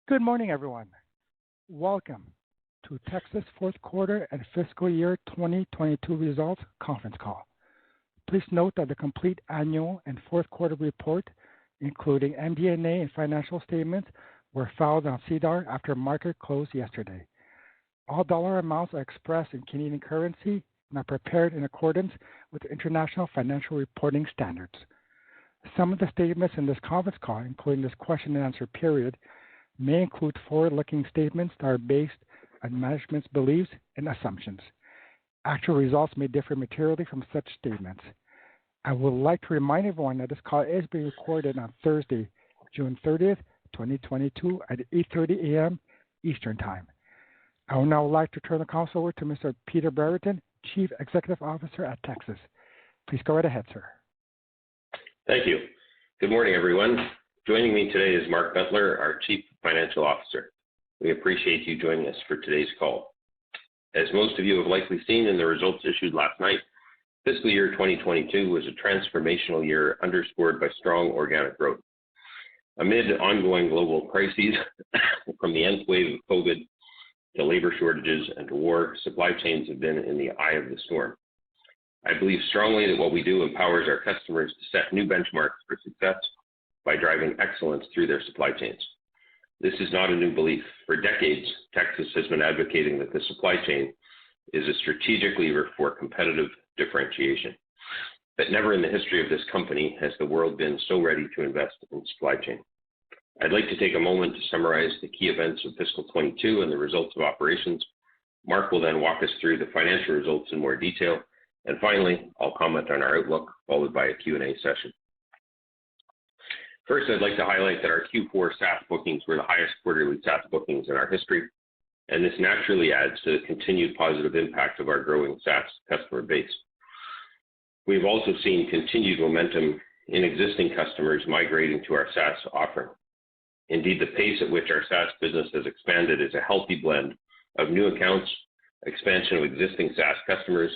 Good morning, everyone. Welcome to Tecsys fourth quarter and fiscal year 2022 results conference call. Please note that the complete annual and fourth quarter report, including MD&A and financial statements, were filed on SEDAR after market close yesterday. All dollar amounts are expressed in Canadian currency and are prepared in accordance with International Financial Reporting Standards. Some of the statements in this conference call, including this question and answer period, may include forward-looking statements that are based on management's beliefs and assumptions. Actual results may differ materially from such statements. I would like to remind everyone that this call is being recorded on Thursday, June 30th, 2022 at 8:30 a.m. Eastern Time. I would now like to turn the call over to Mr. Peter Brereton, Chief Executive Officer at Tecsys. Please go right ahead, sir. Thank you. Good morning, everyone. Joining me today is Mark Bentler, our Chief Financial Officer. We appreciate you joining us for today's call. As most of you have likely seen in the results issued last night, fiscal year 2022 was a transformational year underscored by strong organic growth. Amid ongoing global crises, from the nth wave of COVID to labor shortages and to war, supply chains have been in the eye of the storm. I believe strongly that what we do empowers our customers to set new benchmarks for success by driving excellence through their supply chains. This is not a new belief. For decades, Tecsys has been advocating that the supply chain is a strategic lever for competitive differentiation. But never in the history of this company has the world been so ready to invest in supply chain. I'd like to take a moment to summarize the key events of fiscal 22 and the results of operations. Mark will then walk us through the financial results in more detail. And finally, I'll comment on our outlook, followed by a Q&A session. First, I'd like to highlight that our Q4 SaaS bookings were the highest quarterly SaaS bookings in our history, and this naturally adds to the continued positive impact of our growing SaaS customer base. We've also seen continued momentum in existing customers migrating to our SaaS offering. Indeed, the pace at which our SaaS business has expanded is a healthy blend of new accounts, expansion of existing SaaS customers,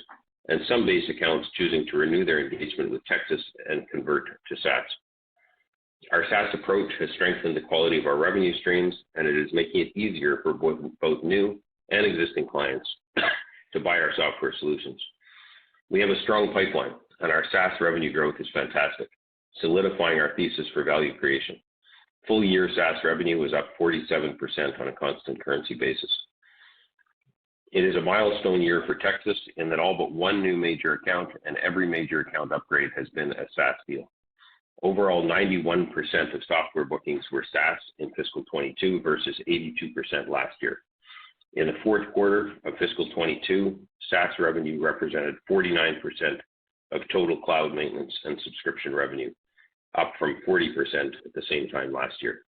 and some base accounts choosing to renew their engagement with Tecsys and convert to SaaS. Our SaaS approach has strengthened the quality of our revenue streams, and it is making it easier for both new and existing clients to buy our software solutions. We have a strong pipeline, and our SaaS revenue growth is fantastic, solidifying our thesis for value creation. Full year SaaS revenue was up 47% on a constant currency basis. It is a milestone year for Tecsys in that all but one new major account and every major account upgrade has been a SaaS deal. Overall, 91% of software bookings were SaaS in fiscal 22 versus 82% last year. In the fourth quarter of fiscal 22, SaaS revenue represented 49% of total cloud maintenance and subscription revenue, up from 40% at the same time last year.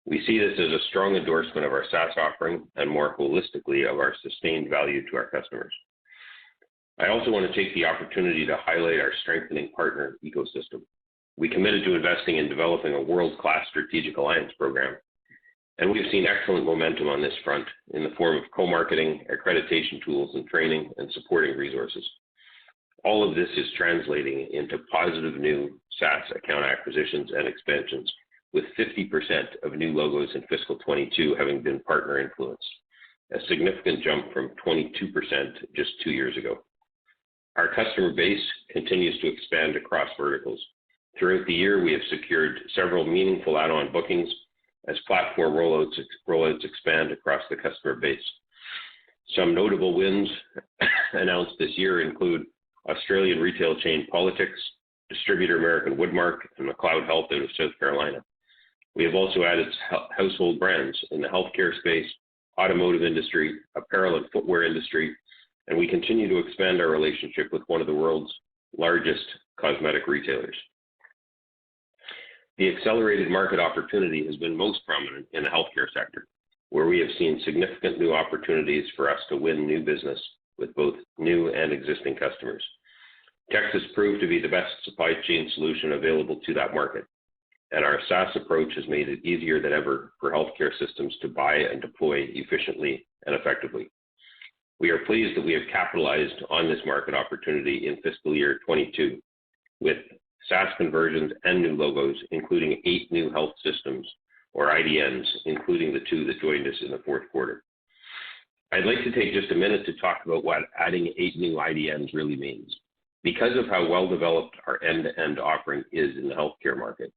We see this as a strong endorsement of our SaaS offering and more holistically of our sustained value to our customers. I also want to take the opportunity to highlight our strengthening partner ecosystem. We committed to investing in developing a world-class strategic alliance program, and we've seen excellent momentum on this front in the form of co-marketing, accreditation tools, and training and supporting resources. All of this is translating into positive new SaaS account acquisitions and expansions, with 50% of new logos in fiscal 22 having been partner influenced, a significant jump from 22% just 2 years ago. Our customer base continues to expand across verticals. Throughout the year, we have secured several meaningful add-on bookings as platform rollouts expand across the customer base. Some notable wins announced this year include Australian retail chain Politics, distributor American Woodmark, and McLeod Health out of South Carolina. We have also added household brands in the healthcare space, automotive industry, apparel and footwear industry, and we continue to expand our relationship with one of the world's largest cosmetic retailers. The accelerated market opportunity has been most prominent in the healthcare sector, where we have seen significant new opportunities for us to win new business with both new and existing customers. Tecsys proved to be the best supply chain solution available to that market, and our SaaS approach has made it easier than ever for healthcare systems to buy and deploy efficiently and effectively. We are pleased that we have capitalized on this market opportunity in fiscal year 22 with SaaS conversions and new logos, including 8 new health systems or IDNs, including the 2 that joined us in the fourth quarter. I'd like to take just a minute to talk about what adding 8 new IDNs really means. Because of how well developed our end-to-end offering is in the healthcare market,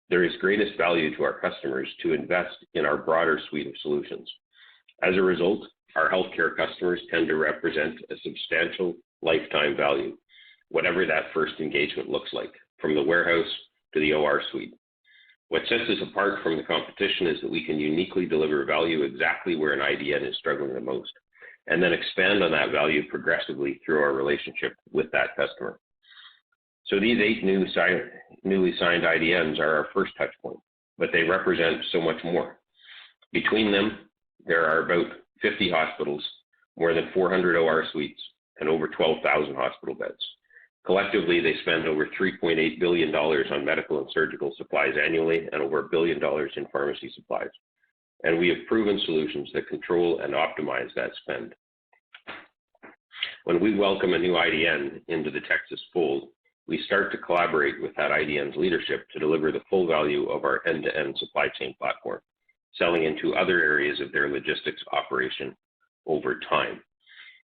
there is greatest value to our customers to invest in our broader suite of solutions. As a result, our healthcare customers tend to represent a substantial lifetime value, whatever that first engagement looks like, from the warehouse to the OR suite. What sets us apart from the competition is that we can uniquely deliver value exactly where an IDN is struggling the most, and then expand on that value progressively through our relationship with that customer. So these 8 newly signed IDNs are our first touch point, but they represent so much more. Between them, there are about 50 hospitals, more than 400 OR suites, and over 12,000 hospital beds. Collectively, they spend over $3.8 billion on medical and surgical supplies annually and over $1 billion in pharmacy supplies. And we have proven solutions that control and optimize that spend. When we welcome a new IDN into the Tecsys fold, we start to collaborate with that IDN's leadership to deliver the full value of our end-to-end supply chain platform, selling into other areas of their logistics operation over time.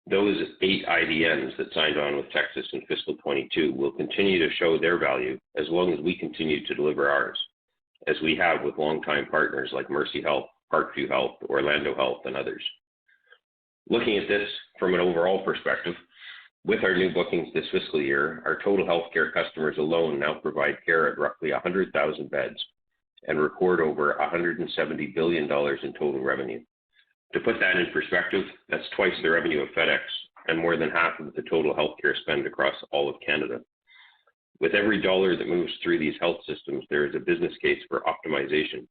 Those 8 IDNs that signed on with Tecsys in fiscal 22 will continue to show their value as long as we continue to deliver ours, as we have with longtime partners like Mercy Health, Parkview Health, Orlando Health, and others. Looking at this from an overall perspective, with our new bookings this fiscal year, our total healthcare customers alone now provide care at roughly 100,000 beds and record over $170 billion in total revenue. To put that in perspective, that's twice the revenue of FedEx and more than half of the total healthcare spend across all of Canada. With every dollar that moves through these health systems, there is a business case for optimization,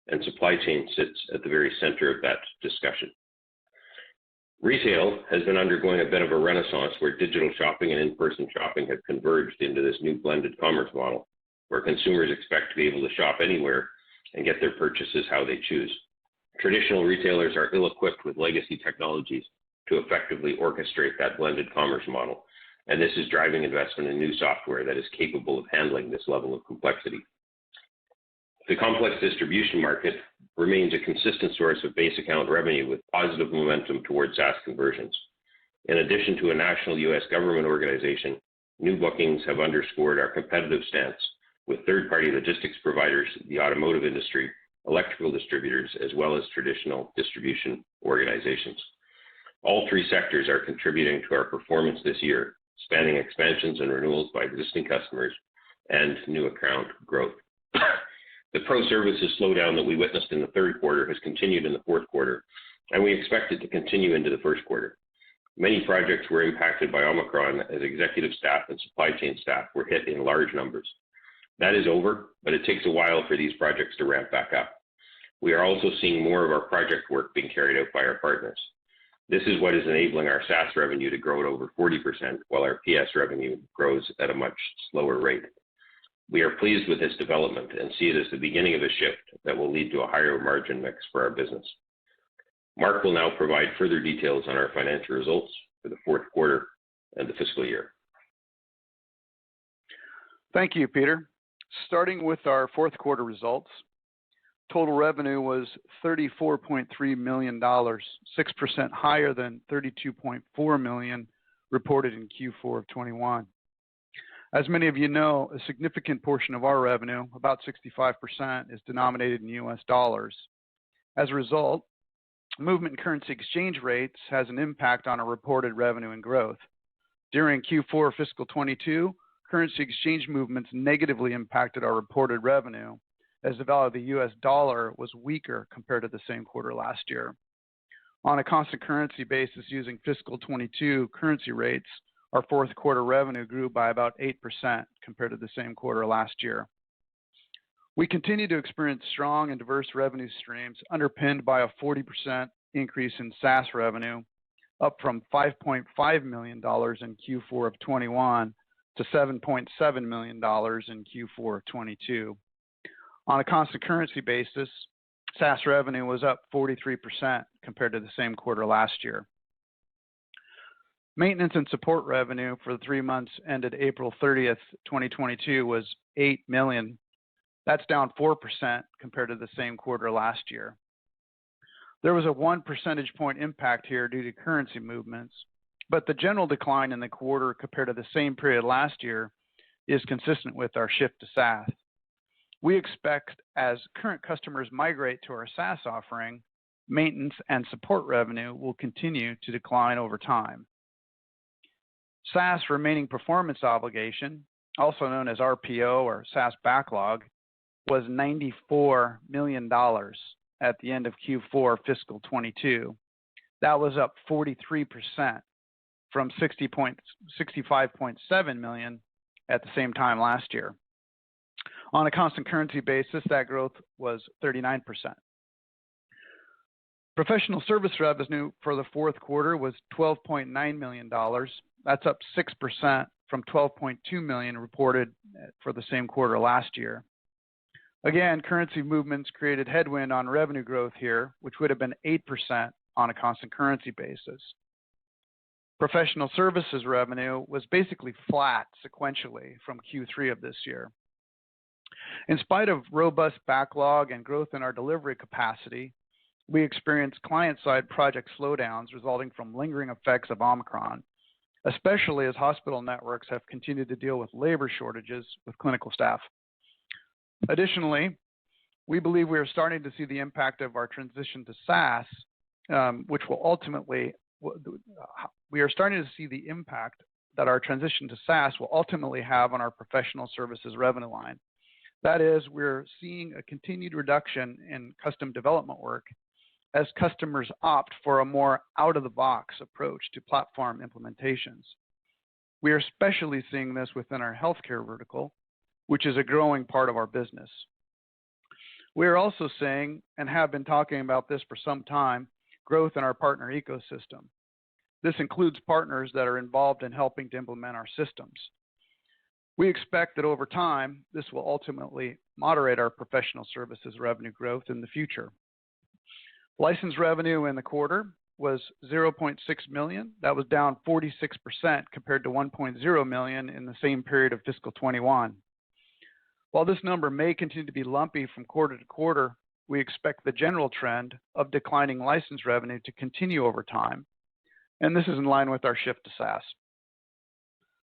and supply chain sits at the very center of that discussion. Retail has been undergoing a bit of a renaissance where digital shopping and in-person shopping have converged into this new blended commerce model, where consumers expect to be able to shop anywhere and get their purchases how they choose. Traditional retailers are ill-equipped with legacy technologies to effectively orchestrate that blended commerce model, and this is driving investment in new software that is capable of handling this level of complexity. The complex distribution market remains a consistent source of base account revenue with positive momentum towards SaaS conversions. In addition to a national U.S. government organization, new bookings have underscored our competitive stance with third-party logistics providers, the automotive industry, electrical distributors, as well as traditional distribution organizations. All 3 sectors are contributing to our performance this year, spanning expansions and renewals by existing customers and new account growth. The pro services slowdown that we witnessed in the third quarter has continued in the fourth quarter, and we expect it to continue into the first quarter. Many projects were impacted by Omicron as executive staff and supply chain staff were hit in large numbers. That is over, but it takes a while for these projects to ramp back up. We are also seeing more of our project work being carried out by our partners. This is what is enabling our SaaS revenue to grow at over 40%, while our PS revenue grows at a much slower rate. We are pleased with this development and see it as the beginning of a shift that will lead to a higher margin mix for our business. Mark will now provide further details on our financial results for the fourth quarter and the fiscal year. Thank you, Peter. Starting with our fourth quarter results, total revenue was $34.3 million, 6% higher than $32.4 million reported in Q4 of 21. As many of you know, a significant portion of our revenue, about 65%, is denominated in US dollars. As a result, movement in currency exchange rates has an impact on our reported revenue and growth. During Q4 fiscal 22, currency exchange movements negatively impacted our reported revenue as the value of the US dollar was weaker compared to the same quarter last year. On a constant currency basis using fiscal 22 currency rates, our fourth quarter revenue grew by about 8% compared to the same quarter last year. We continue to experience strong and diverse revenue streams underpinned by a 40% increase in SaaS revenue, up from $5.5 million in Q4 of 21 to $7.7 million in Q4 of 22. On a constant currency basis, SaaS revenue was up 43% compared to the same quarter last year. Maintenance and support revenue for the 3 months ended April 30th, 2022 was $8 million, That's down 4% compared to the same quarter last year. There was a 1 percentage point impact here due to currency movements, but the general decline in the quarter compared to the same period last year is consistent with our shift to SaaS. We expect as current customers migrate to our SaaS offering, maintenance and support revenue will continue to decline over time. SaaS remaining performance obligation, also known as RPO or SaaS backlog, was $94 million at the end of Q4 fiscal 22. That was up 43% from $65.7 million at the same time last year. On a constant currency basis, that growth was 39%. Professional service revenue for the fourth quarter was $12.9 million. That's up 6% from $12.2 million reported for the same quarter last year. Again, currency movements created headwind on revenue growth here, which would have been 8% on a constant currency basis. Professional services revenue was basically flat sequentially from Q3 of this year. In spite of robust backlog and growth in our delivery capacity, we experienced client-side project slowdowns resulting from lingering effects of Omicron, especially as hospital networks have continued to deal with labor shortages with clinical staff. Additionally, we believe we are starting to see the impact of our transition to SaaS, we are starting to see the impact that our transition to SaaS will ultimately have on our professional services revenue line. That is, we're seeing a continued reduction in custom development work as customers opt for a more out-of-the-box approach to platform implementations. We are especially seeing this within our healthcare vertical, which is a growing part of our business. We are also seeing, and have been talking about this for some time, growth in our partner ecosystem. This includes partners that are involved in helping to implement our systems. We expect that over time, this will ultimately moderate our professional services revenue growth in the future. License revenue in the quarter was $0.6 million. That was down 46% compared to $1.0 million in the same period of fiscal 21. While this number may continue to be lumpy from quarter to quarter, we expect the general trend of declining license revenue to continue over time, and this is in line with our shift to SaaS.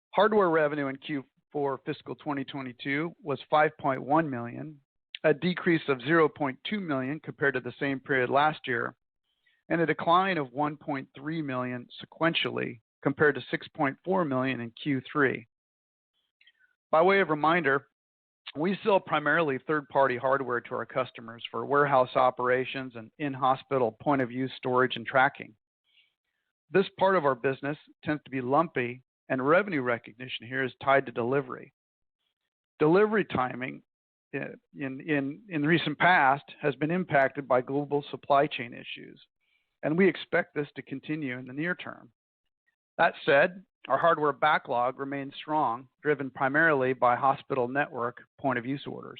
Hardware revenue in Q4 fiscal 2022 was $5.1 million, a decrease of $0.2 million compared to the same period last year, and a decline of $1.3 million sequentially compared to $6.4 million in Q3. By way of reminder, we sell primarily third-party hardware to our customers for warehouse operations and in-hospital point-of-use storage and tracking. This part of our business tends to be lumpy, and revenue recognition here is tied to delivery. Delivery timing in recent past has been impacted by global supply chain issues, and we expect this to continue in the near term. That said, our hardware backlog remains strong, driven primarily by hospital network point-of-use orders.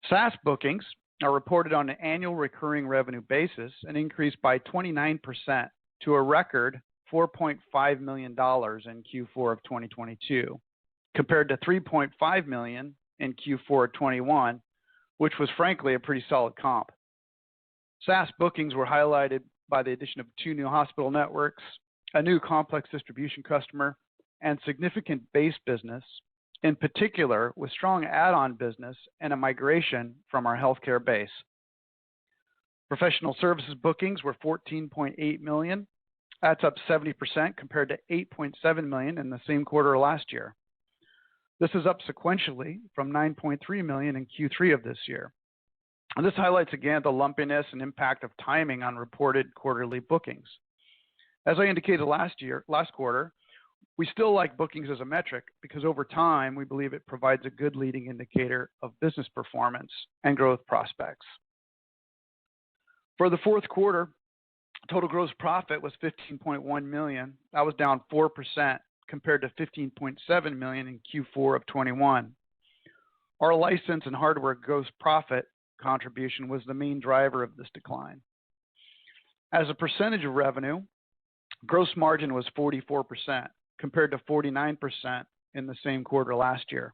SaaS bookings are reported on an annual recurring revenue basis and increased by 29% to a record $4.5 million in Q4 of 2022, compared to $3.5 million in Q4 of 21, which was frankly a pretty solid comp. SaaS bookings were highlighted by the addition of 2 new hospital networks, a new complex distribution customer, and significant base business, in particular with strong add-on business and a migration from our healthcare base. Professional services bookings were $14.8 million. That's up 70% compared to $8.7 million in the same quarter last year. This is up sequentially from $9.3 million in Q3 of this year. And this highlights again the lumpiness and impact of timing on reported quarterly bookings. As I indicated last quarter, we still like bookings as a metric because over time, we believe it provides a good leading indicator of business performance and growth prospects. For the fourth quarter, total gross profit was $15.1 million. That was down 4% compared to $15.7 million in Q4 of 21. Our license and hardware gross profit contribution was the main driver of this decline. As a percentage of revenue, gross margin was 44% compared to 49% in the same quarter last year.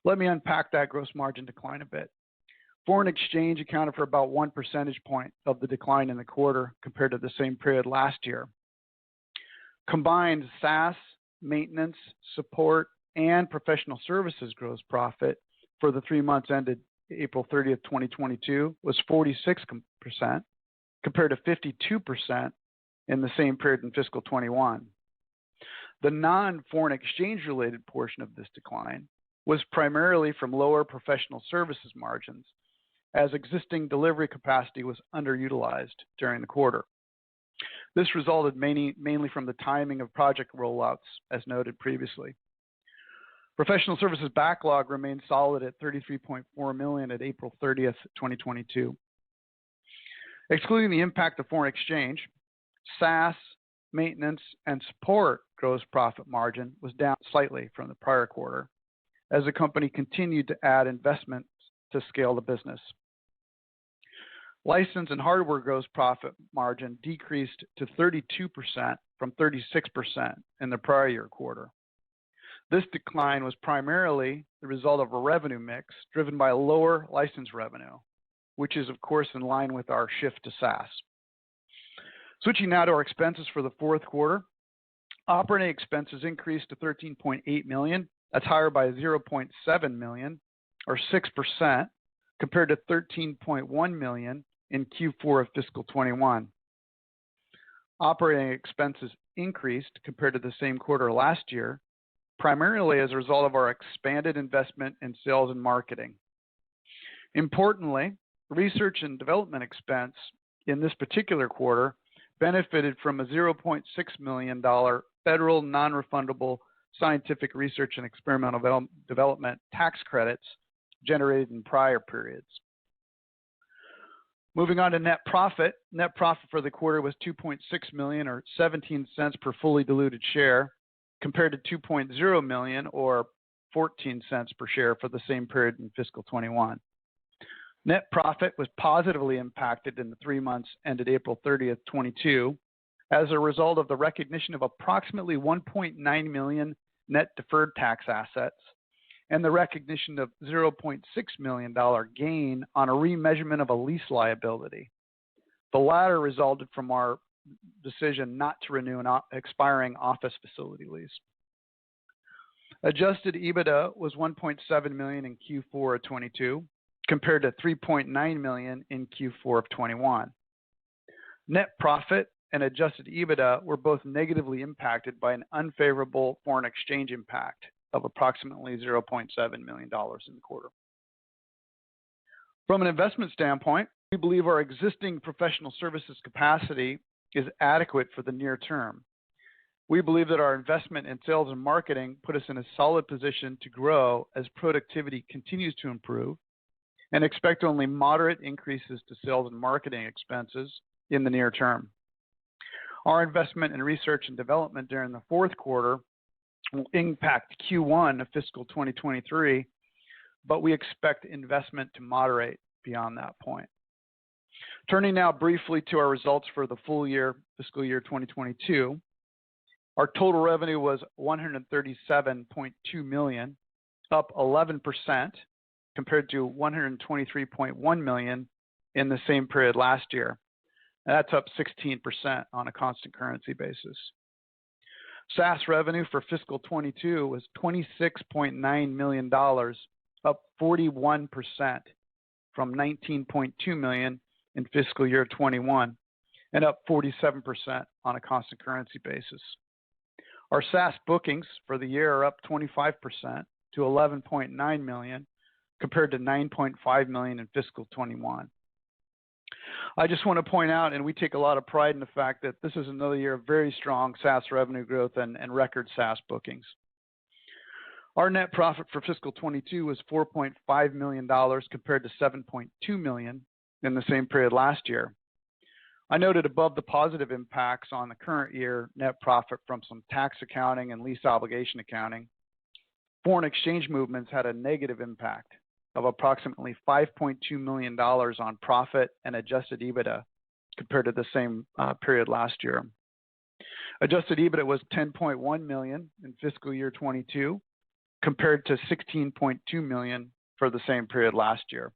Let me unpack that gross margin decline a bit. Foreign exchange accounted for about 1 percentage point of the decline in the quarter compared to the same period last year. Combined SaaS, maintenance, support, and professional services gross profit for the 3 months ended April 30th, 2022 was 46% compared to 52% in the same period in fiscal 21. The non-foreign exchange related portion of this decline was primarily from lower professional services margins as existing delivery capacity was underutilized during the quarter. This resulted mainly from the timing of project rollouts, as noted previously. Professional services backlog remained solid at $33.4 million at April 30th, 2022. Excluding the impact of foreign exchange, SaaS, maintenance, and support gross profit margin was down slightly from the prior quarter as the company continued to add investments to scale the business. License and hardware gross profit margin decreased to 32% from 36% in the prior year quarter. This decline was primarily the result of a revenue mix driven by lower license revenue, which is of course in line with our shift to SaaS. Switching now to our expenses for the fourth quarter, operating expenses increased to $13.8 million. That's higher by $0.7 million or 6% compared to $13.1 million in Q4 of fiscal 21. Operating expenses increased compared to the same quarter last year, primarily as a result of our expanded investment in sales and marketing. Importantly, research and development expense in this particular quarter benefited from a $0.6 million federal non-refundable scientific research and experimental development tax credits generated in prior periods. Moving on to net profit. Net profit for the quarter was $2.6 million or 17 cents per fully diluted share compared to $2.0 million or 14 cents per share for the same period in fiscal 21. Net profit was positively impacted in the 3 months ended April 30th, 22 as a result of the recognition of approximately $1.9 million net deferred tax assets and the recognition of $0.6 million gain on a remeasurement of a lease liability. The latter resulted from our decision not to renew an expiring office facility lease. Adjusted EBITDA was $1.7 million in Q4 of 22 compared to $3.9 million in Q4 of 21. Net profit and adjusted EBITDA were both negatively impacted by an unfavorable foreign exchange impact of approximately $0.7 million in the quarter. From an investment standpoint, we believe our existing professional services capacity is adequate for the near term. We believe that our investment in sales and marketing put us in a solid position to grow as productivity continues to improve and expect only moderate increases to sales and marketing expenses in the near term. Our investment in research and development during the fourth quarter will impact Q1 of fiscal 2023, but we expect investment to moderate beyond that point. Turning now briefly to our results for the full year, fiscal year 2022, our total revenue was $137.2 million, up 11% compared to $123.1 million in the same period last year. That's up 16% on a constant currency basis. SaaS revenue for fiscal 22 was $26.9 million, up 41% from $19.2 million in fiscal year 21, and up 47% on a constant currency basis. Our SaaS bookings for the year are up 25% to $11.9 million compared to $9.5 million in fiscal 21. I just want to point out, and we take a lot of pride in the fact that this is another year of very strong SaaS revenue growth and record SaaS bookings. Our net profit for fiscal 22 was $4.5 million compared to $7.2 million in the same period last year. I noted above the positive impacts on the current year net profit from some tax accounting and lease obligation accounting. Foreign exchange movements had a negative impact of approximately $5.2 million on profit and adjusted EBITDA compared to the same period last year. Adjusted EBITDA was $10.1 million in fiscal year 22 compared to $16.2 million for the same period last year.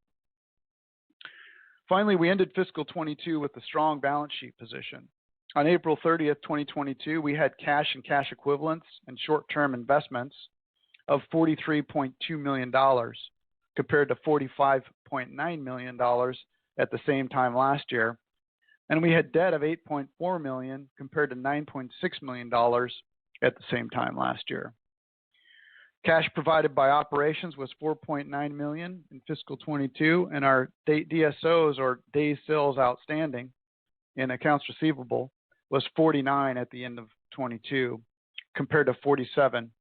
Finally, we ended fiscal 22 with a strong balance sheet position. On April 30th, 2022, we had cash and cash equivalents and short-term investments of $43.2 million compared to $45.9 million at the same time last year. And we had debt of $8.4 million compared to $9.6 million at the same time last year. Cash provided by operations was $4.9 million in fiscal 22, and our DSOs, or days sales outstanding, in accounts receivable was 49 at the end of 22 compared to 47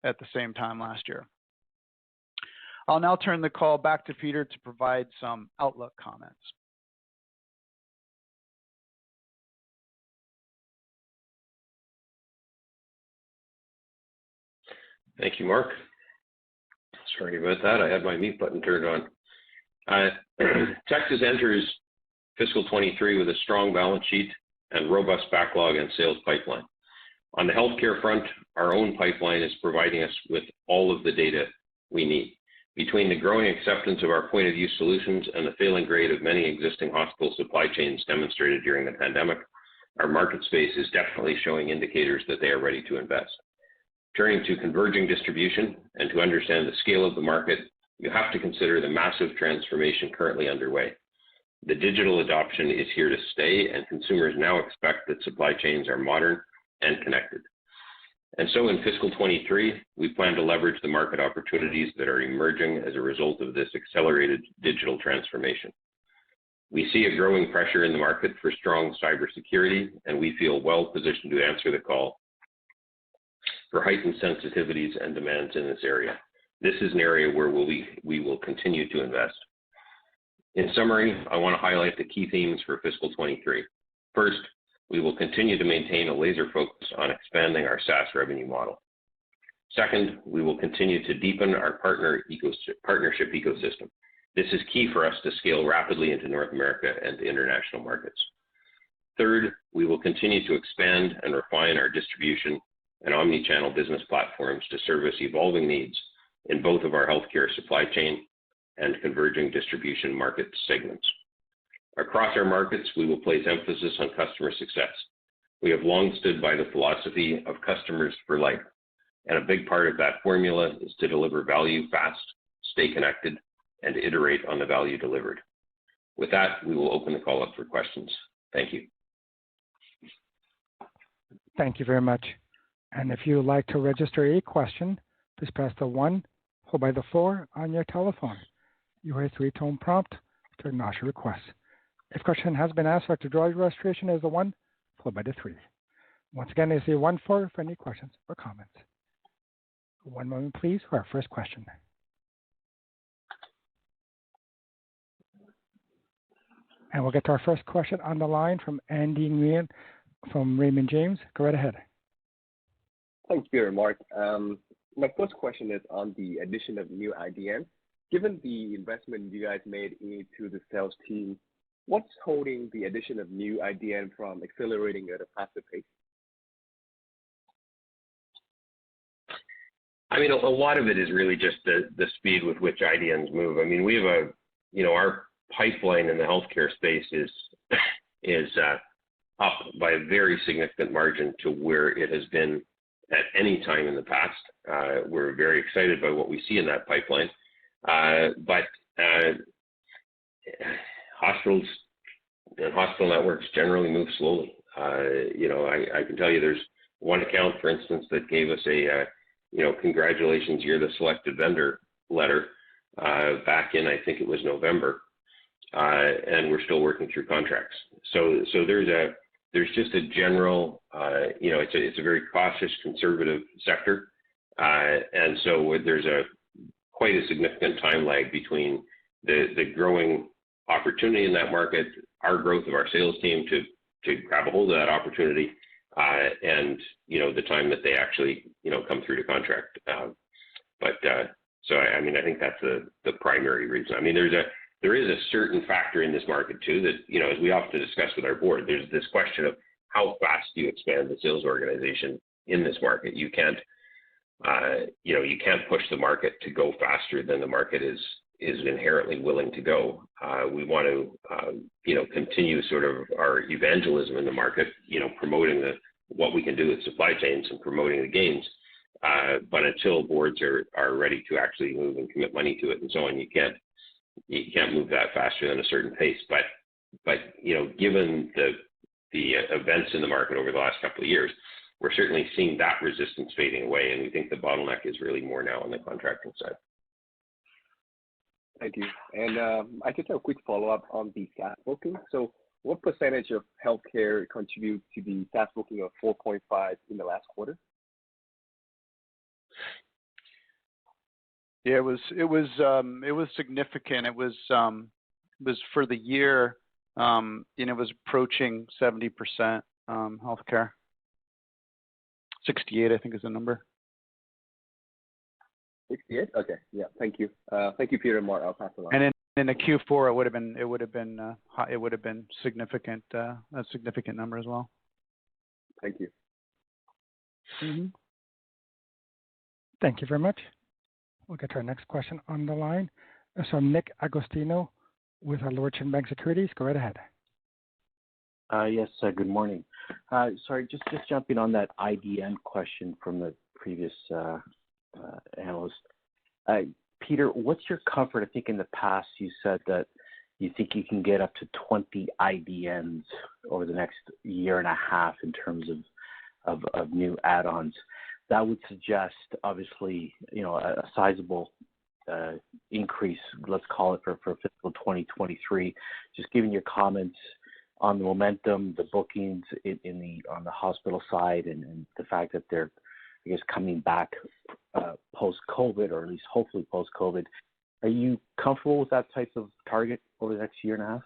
at the same time last year. I'll now turn the call back to Peter to provide some outlook comments. Thank you, Mark. Sorry about that. I had my mute button turned on. Tecsys enters fiscal 23 with a strong balance sheet and robust backlog and sales pipeline. On the healthcare front, our own pipeline is providing us with all of the data we need. Between the growing acceptance of our point-of-use solutions and the failing grade of many existing hospital supply chains demonstrated during the pandemic, our market space is definitely showing indicators that they are ready to invest. Turning to converging distribution, and to understand the scale of the market, you have to consider the massive transformation currently underway. The digital adoption is here to stay, and consumers now expect that supply chains are modern and connected. And so in fiscal 23, we plan to leverage the market opportunities that are emerging as a result of this accelerated digital transformation. We see a growing pressure in the market for strong cybersecurity, and we feel well positioned to answer the call for heightened sensitivities and demands in this area. This is an area where we will continue to invest. In summary, I want to highlight the key themes for fiscal 23. First, we will continue to maintain a laser focus on expanding our SaaS revenue model. Second, we will continue to deepen our partnership ecosystem. This is key for us to scale rapidly into North America and to international markets. Third, we will continue to expand and refine our distribution and omni-channel business platforms to service evolving needs in both of our healthcare supply chain and converging distribution market segments. Across our markets, we will place emphasis on customer success. We have long stood by the philosophy of customers for life, and a big part of that formula is to deliver value fast, stay connected, and iterate on the value delivered. With that, we will open the call up for questions. Thank you. Thank you very much. And if you would like to register a question, please press the 1 followed by the 4 on your telephone. You will hear a 3-tone prompt to acknowledge your request. If a question has been asked, or to draw your registration as the 1 followed by the 3. Once again, it's the 1 4 for any questions or comments. One moment, please, for our first question. And we'll get to our first question on the line from Andy Nguyen from Raymond James. Go right ahead. Thanks, Peter and Mark. My first question is on the addition of new IDN. Given the investment you guys made into the sales team, what's holding the addition of new IDN from accelerating at a faster pace? I mean, a lot of it is really just the speed with which IDNs move. I mean, we have our pipeline in the healthcare space is up by a very significant margin to where it has been at any time in the past. We're very excited by what we see in that pipeline. But hospitals and hospital networks generally move slowly. I can tell you there's one account, for instance, that gave us a congratulations, you're the selected vendor letter back in, I think it was November, and we're still working through contracts. So there's just a general, it's a very cautious, conservative sector, and so there's quite a significant time lag between the growing opportunity in that market, our growth of our sales team to grab a hold of that opportunity, and the time that they actually come through to contract. So I mean, I think that's the primary reason. I mean, there is a certain factor in this market too that as we often discuss with our board, there's this question of how fast do you expand the sales organization in this market. You can't You can't push the market to go faster than the market is inherently willing to go. We want to, continue sort of our evangelism in the market, promoting what we can do with supply chains and promoting the gains. But until boards are ready to actually move and commit money to it and so on, you can't move that faster than a certain pace. But given the events in the market over the last couple of years, we're certainly seeing that resistance fading away, and we think the bottleneck is really more now on the contracting side. Thank you. And I just have a quick follow-up on the SaaS booking. So what percentage of healthcare contribute to the SaaS booking of 4.5 in the last quarter? Yeah, it was significant. It was for the year, it was approaching 70% healthcare. 68, I think, is the number. 68. Okay. Yeah. Thank you. Thank you, Peter and Mark. I'll pass it on. And in the Q4, it would have been significant, a significant number as well. Thank you. Mm-hmm. Thank you very much. We'll get to our next question on the line. It's from Nick Agostino with Laurentian Bank Securities. Go right ahead. Yes, good morning. Sorry, just jumping on that IDN question from the previous analyst. Peter, what's your comfort? I think in the past you said that you think you can get up to 20 IDNs over the next year and a half in terms of new add-ons. That would suggest, obviously, a sizable increase, let's call it, for fiscal 2023. Just giving your comments on the momentum, the bookings on the hospital side, and the fact that they're, I guess, coming back post-COVID, or at least hopefully post-COVID. Are you comfortable with that type of target over the next year and a half?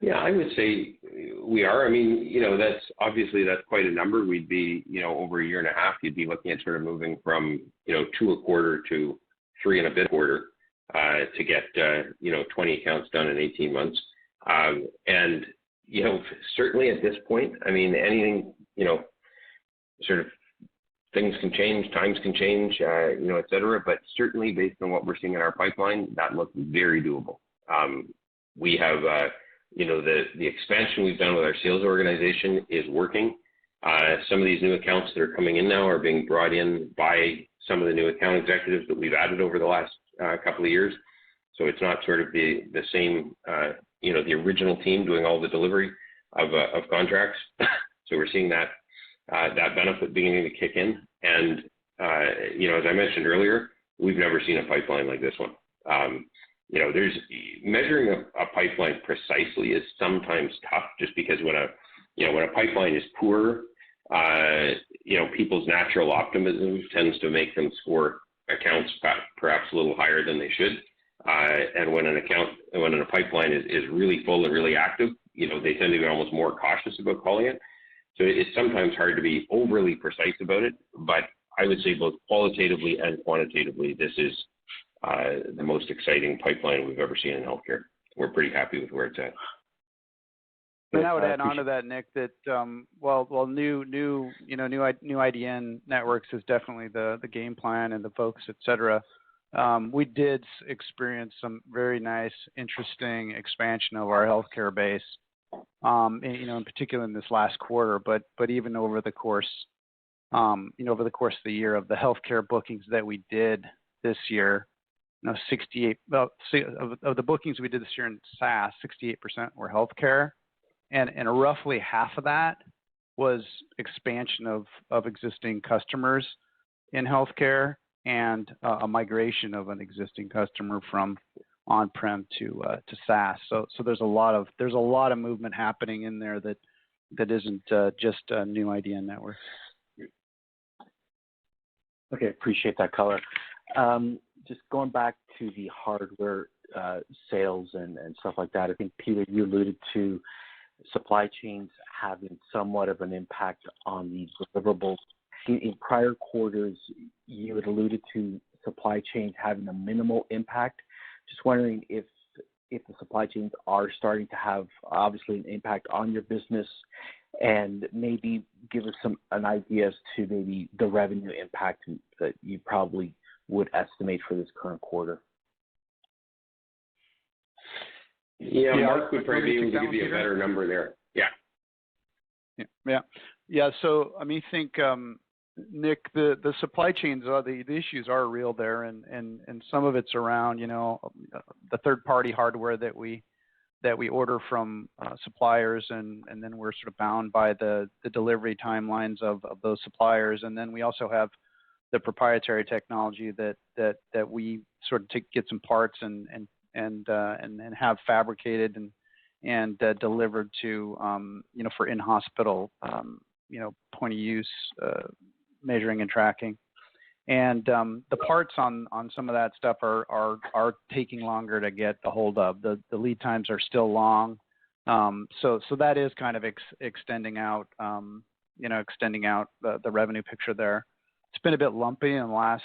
Yeah, I would say we are. I mean, that's quite a number. We'd be, over a year and a half, you'd be looking at sort of moving from, 2 a quarter to 3 and a bit a quarter to get, 20 accounts done in 18 months. And, certainly at this point, I mean, anything, sort of things can change, times can change, et cetera. But certainly based on what we're seeing in our pipeline, that looks very doable. We have, the expansion we've done with our sales organization is working. Some of these new accounts that are coming in now are being brought in by some of the new account executives that we've added over the last couple of years. So it's not sort of the same, the original team doing all the delivery of contracts. So we're seeing that benefit beginning to kick in. And, as I mentioned earlier, we've never seen a pipeline like this one. There's measuring a pipeline precisely is sometimes tough, just because when a pipeline is poor, people's natural optimism tends to make them score accounts perhaps a little higher than they should. And when a pipeline is really full and really active, they tend to be almost more cautious about calling it. So it's sometimes hard to be overly precise about it, but I would say both qualitatively and quantitatively, this is the most exciting pipeline we've ever seen in healthcare. We're pretty happy with where it's at. And I would add on to that, Nick, that new IDN networks is definitely the game plan and the focus, et cetera. We did experience some very nice, interesting expansion of our healthcare base, in particular in this last quarter, but even over the course, over the course of the year, of the healthcare bookings that we did this year, 68 of the bookings we did this year in SaaS, 68% were healthcare, and roughly half of that was expansion of existing customers in healthcare, and a migration of an existing customer from on-prem to SaaS. So there's a lot of movement happening in there that isn't just a new IDN network. Okay, appreciate that color. Just going back to the hardware sales and stuff like that, I think, Peter, you alluded to supply chains having somewhat of an impact on the deliverables. In prior quarters, you had alluded to supply chains having a minimal impact. Just wondering if the supply chains are starting to have, obviously, an impact on your business. and maybe give us an idea as to maybe the revenue impact that you probably would estimate for this current quarter. Yeah, Mark would probably be able to give you a better number there. Yeah. So I mean, think Nick, the supply chains the issues are real there, and some of it's around the third party hardware that we order from suppliers, and then we're sort of bound by the delivery timelines of those suppliers, and then we also have the proprietary technology that we sort of get some parts and have fabricated and delivered to for in-hospital point of use measuring and tracking. And the parts on some of that stuff are taking longer to get a hold of. The lead times are still long, so that is kind of extending out the revenue picture there. It's been a bit lumpy in the last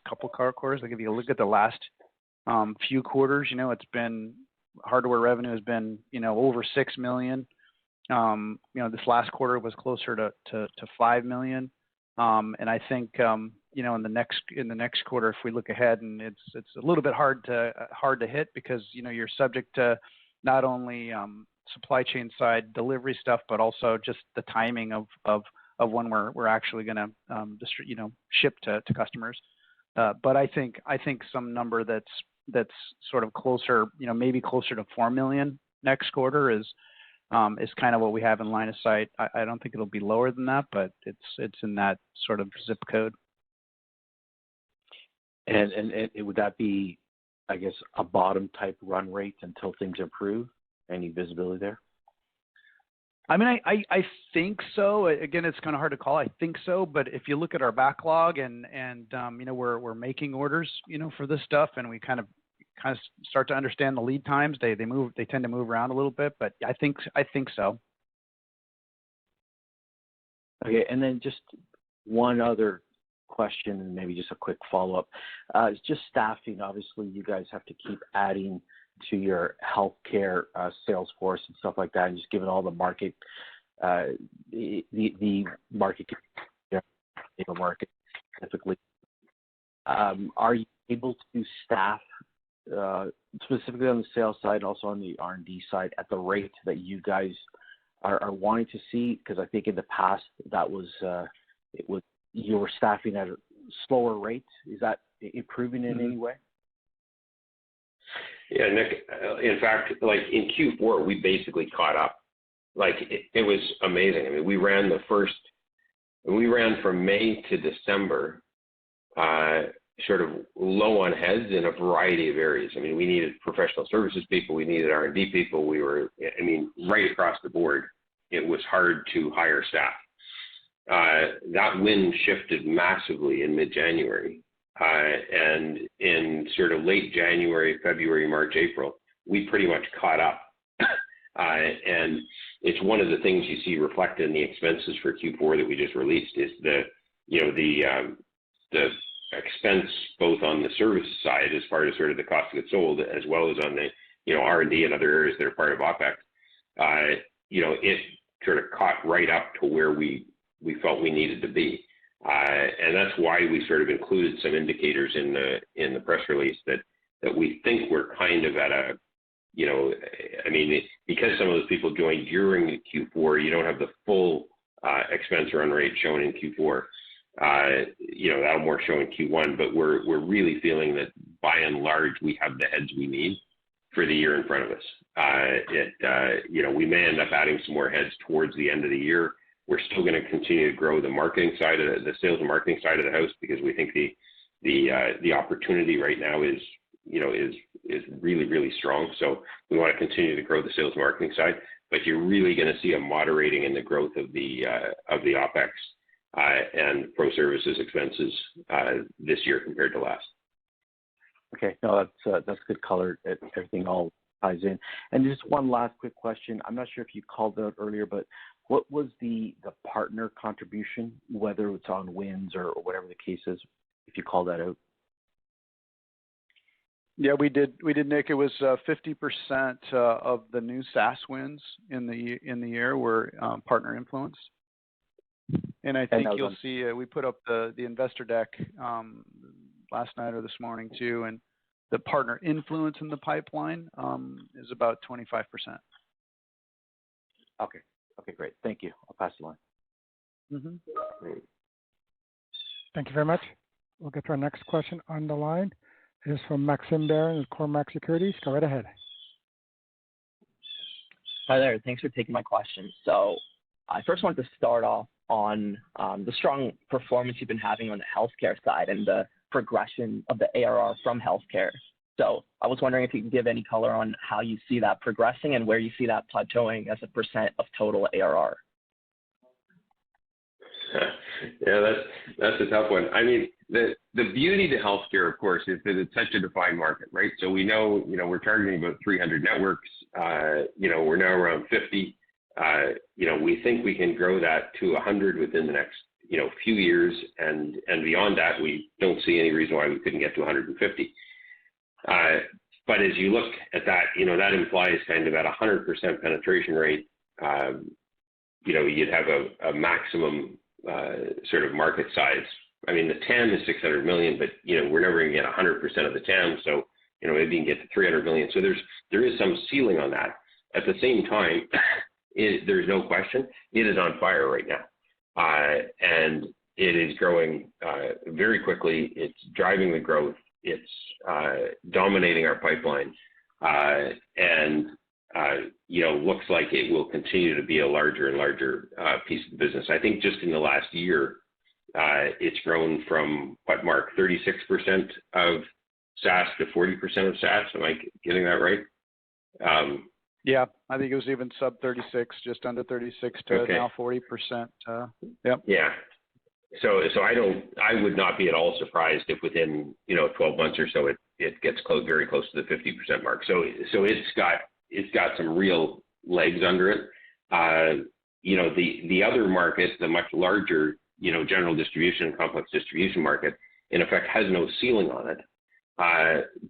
couple quarters. Like if you look at the last few quarters, it's been hardware revenue has been over $6 million. This last quarter was closer to $5 million. And I think in the next quarter, if we look ahead, and it's a little bit hard to hit because you're subject to not only supply chain side delivery stuff, but also just the timing of when we're actually going to ship to customers. But I think some number that's sort of closer, maybe closer to $4 million next quarter is kind of what we have in line of sight. I don't think it'll be lower than that, but it's in that sort of zip code. And would that be, I guess, a bottom type run rate until things improve? Any visibility there? I mean, I think so. Again, it's kind of hard to call. I think so, but if you look at our backlog and we're making orders, for this stuff, and we kind of start to understand the lead times. They tend to move around a little bit, but I think so. Okay, and then just one other question, and maybe just a quick follow-up. It's just staffing. Obviously, you guys have to keep adding to your healthcare sales force and stuff like that, and just given all the market, the market specifically, are you able to staff specifically on the sales side, also on the R&D side, at the rate that you guys are wanting to see? Because I think in the past that was you were staffing at a slower rate. Is that improving in any way? Yeah, Nick. In fact, like in Q4, we basically caught up. Like it was amazing. I mean, we ran from May to December, sort of low on heads in a variety of areas. I mean, we needed professional services people, we needed R&D people. We were, right across the board. It was hard to hire staff. That wind shifted massively in mid-January. And in sort of late January, February, March, April, we pretty much caught up. And it's one of the things you see reflected in the expenses for Q4 that we just released is the expense both on the service side as far as sort of the cost of goods sold, as well as on the R&D and other areas that are part of OpEx. It sort of caught right up to where we felt we needed to be. And that's why we sort of included some indicators in the press release that we think we're kind of at a, because some of those people joined during Q4, you don't have the full expense run rate shown in Q4. That'll more show in Q1, but we're really feeling that by and large we have the heads we need for the year in front of us. We may end up adding some more heads towards the end of the year. We're still going to continue to grow the marketing side of the sales and marketing side of the house, because we think the opportunity right now is really, really strong. So we want to continue to grow the sales and marketing side, but you're really going to see a moderating in the growth of the OpEx and pro services expenses this year compared to last. Okay, no, that's good color. Everything all ties in. And just one last quick question. I'm not sure if you called it out earlier, but what was the partner contribution, whether it's on wins or whatever the case is, if you call that out? Yeah, we did, Nick. It was 50% of the new SaaS wins in the year were partner influenced. And I think you'll see we put up the investor deck last night or this morning too, and the partner influence in the pipeline is about 25%. Okay. Okay, great. Thank you. I'll pass the line. Mm-hmm. Thank you very much. We'll get to our next question on the line. It is from Maxim Barron of Cormark Securities. Go right ahead. Hi there. Thanks for taking my question. So I first wanted to start off on the strong performance you've been having on the healthcare side and the progression of the ARR from healthcare. So I was wondering if you can give any color on how you see that progressing and where you see that plateauing as a percent of total ARR. Yeah, that's a tough one. I mean, the beauty to healthcare, of course, is that it's such a defined market, right? So we know, we're targeting about 300 networks. We're now around 50. We think we can grow that to 100 within the next, few years, and beyond that, we don't see any reason why we couldn't get to 150. But as you look at that, that implies kind of at 100% penetration rate, you'd have a maximum sort of market size. I mean, the TAM is 600 million, but we're never going to get 100% of the TAM. So maybe you can get to 300 million. So there is some ceiling on that. At the same time, there's no question it is on fire right now, and it is growing very quickly. It's driving the growth. It's dominating our pipeline, and looks like it will continue to be a larger and larger piece of the business. I think just in the last year, it's grown from, what, Mark, 36% of SaaS to 40% of SaaS. Am I getting that right? Yeah, I think it was even sub 36, just under 36 to now 40%. Yep. Yeah. So I would not be at all surprised if within 12 months or so it gets very close to the 50% mark. So it's got some real legs under it. The other market, the much larger general distribution and complex distribution market, in effect has no ceiling on it,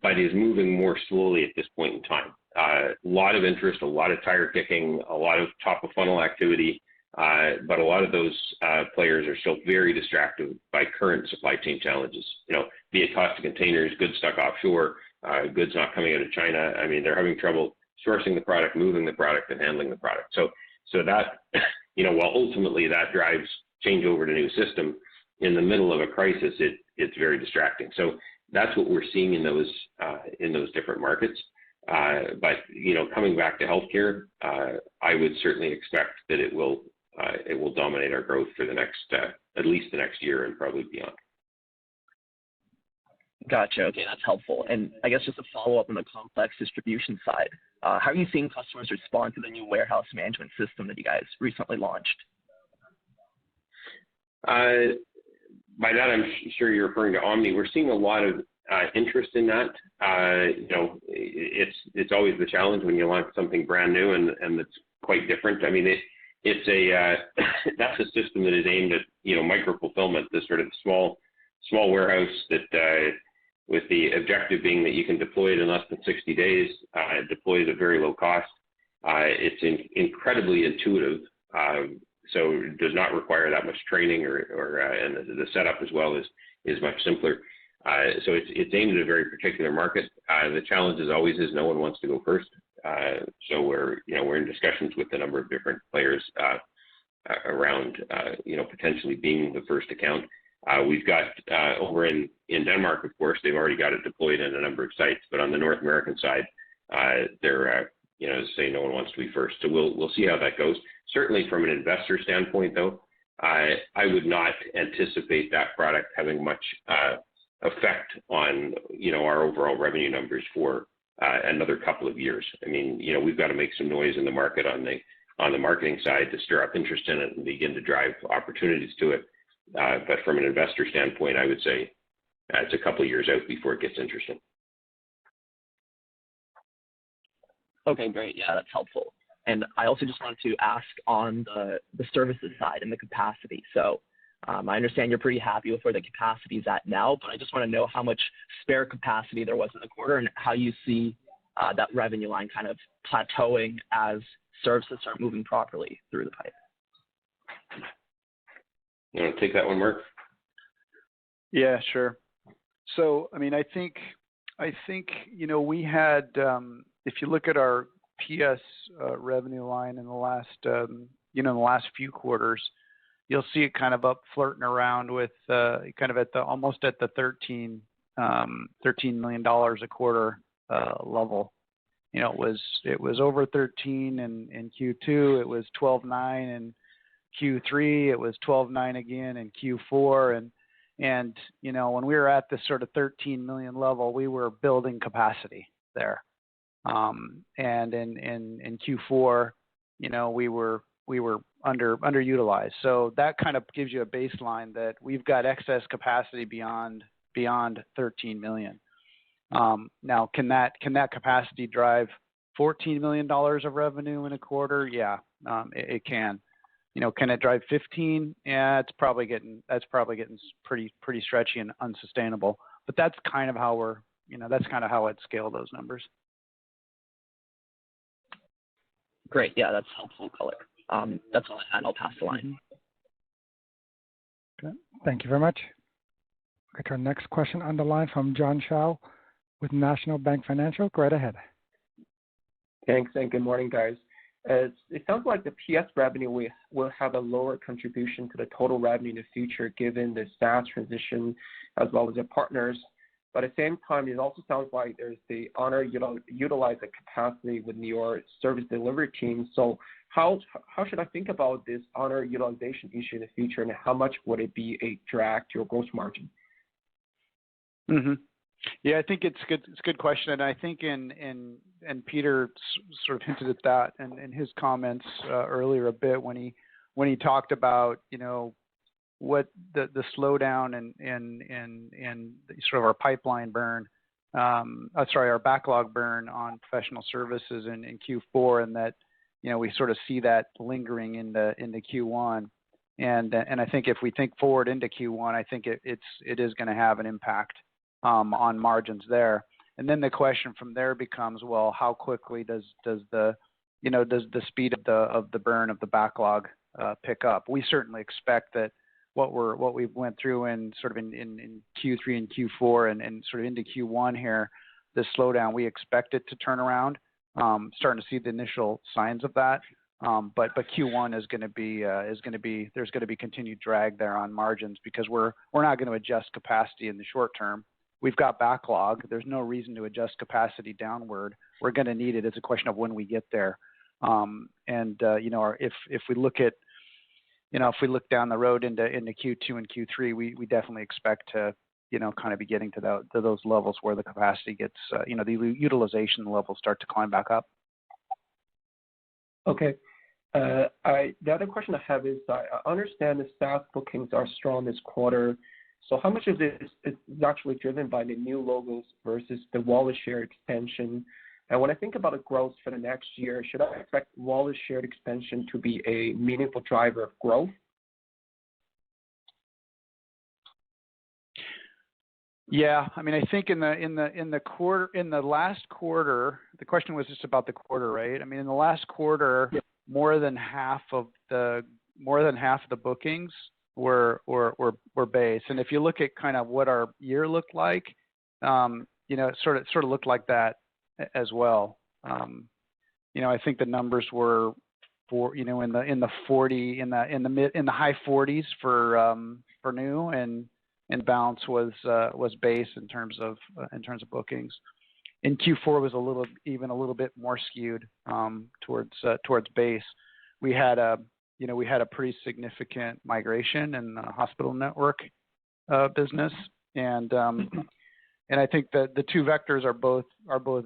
but is moving more slowly at this point in time. A lot of interest, a lot of tire kicking, a lot of top of funnel activity. But a lot of those players are still very distracted by current supply chain challenges, be it cost of containers, goods stuck offshore, goods not coming out of China. I mean, they're having trouble sourcing the product, moving the product, and handling the product. So that, while ultimately that drives change over to new system, in the middle of a crisis, it's very distracting. So that's what we're seeing in those different markets. But coming back to healthcare, I would certainly expect that it will dominate our growth for the next, at least the next year and probably beyond. Gotcha. Okay, that's helpful. And I guess just a follow up on the complex distribution side, how are you seeing customers respond to the new warehouse management system that you guys recently launched? By that, I'm sure you're referring to Omni. We're seeing a lot of interest in that. It's always the challenge when you launch something brand new and it's quite different. I mean, it's that's a system that is aimed at micro fulfillment, this sort of small warehouse that with the objective being that you can deploy it in less than 60 days, deploy it at very low cost. It's incredibly intuitive, so it does not require that much training and the setup as well is much simpler. So it's aimed at a very particular market. The challenge is always no one wants to go first. So we're in discussions with a number of different players around potentially being the first account. We've got over in Denmark, of course, they've already got it deployed in a number of sites, but on the North American side, they're say no one wants to be first. So we'll see how that goes. Certainly from an investor standpoint, though, I would not anticipate that product having much effect on our overall revenue numbers for another couple of years. I mean, we've got to make some noise in the market on the marketing side to stir up interest in it and begin to drive opportunities to it. But from an investor standpoint, I would say it's a couple of years out before it gets interesting. Okay, great. Yeah, that's helpful. And I also just wanted to ask on the services side and the capacity. So I understand you're pretty happy with where the capacity is at now, but I just want to know how much spare capacity there was in the quarter and how you see that revenue line kind of plateauing as services start moving properly through the pipe. You want to take that one, Mark? Yeah, sure. So, I mean, I think, we had, if you look at our PS revenue line in the last, in the last few quarters, you'll see it kind of up flirting around with kind of at the almost at the $13 million a quarter level. It was over 13 in Q2. It was 12.9 in Q3. It was 12.9 again in Q4. And when we were at this sort of 13 million level, we were building capacity there. And in Q4, we were underutilized. So that kind of gives you a baseline that we've got excess capacity beyond 13 million. Now, can that capacity drive $14 million of revenue in a quarter? Yeah, it can. Can it drive 15? Yeah, that's probably getting pretty stretchy and unsustainable. But that's kind of how I'd scale those numbers. Great. Yeah, that's helpful color. That's all I had. I'll pass the line. Okay. Thank you very much. We'll get to our next question on the line from John Shao with National Bank Financial. Go right ahead. Thanks, and good morning, guys. It sounds like the PS revenue will have a lower contribution to the total revenue in the future given the SaaS transition as well as the partners. But at the same time, it also sounds like there's the utilize the capacity with your service delivery team. So how should I think about this utilization issue in the future, and how much would it be a drag to your gross margin? Mm-hmm. Yeah, I think it's good. It's a good question, and I think and Peter sort of hinted at that in his comments earlier a bit when he talked about what the slowdown and sort of our pipeline burn, our backlog burn on professional services in Q4, and that we sort of see that lingering into Q1, and I think if we think forward into Q1, I think it is going to have an impact on margins there. And then the question from there becomes, well, how quickly does the speed of the burn of the backlog pick up? We certainly expect that what we went through in Q3 and Q4 and sort of into Q1 here, this slowdown, we expect it to turn around. Starting to see the initial signs of that. But Q1 is going to be there's going to be continued drag there on margins because we're not going to adjust capacity in the short term. We've got backlog. There's no reason to adjust capacity downward. We're going to need it. It's a question of when we get there. If we look at, if we look down the road into Q2 and Q3, we definitely expect to, kind of be getting to those levels where the capacity gets, the utilization levels start to climb back up. Okay. The other question I have is I understand the SaaS bookings are strong this quarter. So how much of this is actually driven by the new logos versus the wallet share expansion? And when I think about the growth for the next year, should I expect wallet share expansion to be a meaningful driver of growth? Yeah, I mean, I think in the last quarter, the question was just about the quarter, right? I mean, in the last quarter, yeah, more than half of the bookings were base. And if you look at kind of what our year looked like, it sort of looked like that as well. I think the numbers were in the high 40s for new, and balance was base in terms of bookings. In Q4 was a little bit more skewed towards base. We had a pretty significant migration in the hospital network business, and I think that the two vectors are both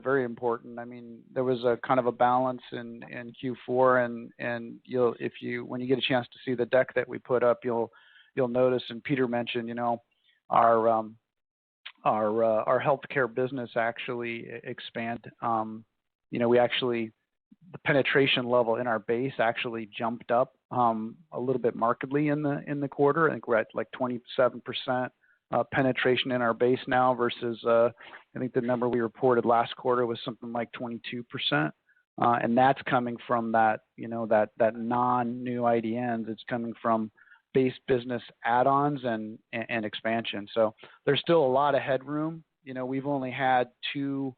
very important. I mean, there was a kind of a balance in Q4, and when you get a chance to see the deck that we put up, you'll notice, and Peter mentioned, our healthcare business actually expand. The penetration level in our base actually jumped up a little bit markedly in the quarter. I think we're at like 27% penetration in our base now versus I think the number we reported last quarter was something like 22%. And that's coming from that non-new IDNs. It's coming from base business add-ons and expansion. So there's still a lot of headroom. We've only had 2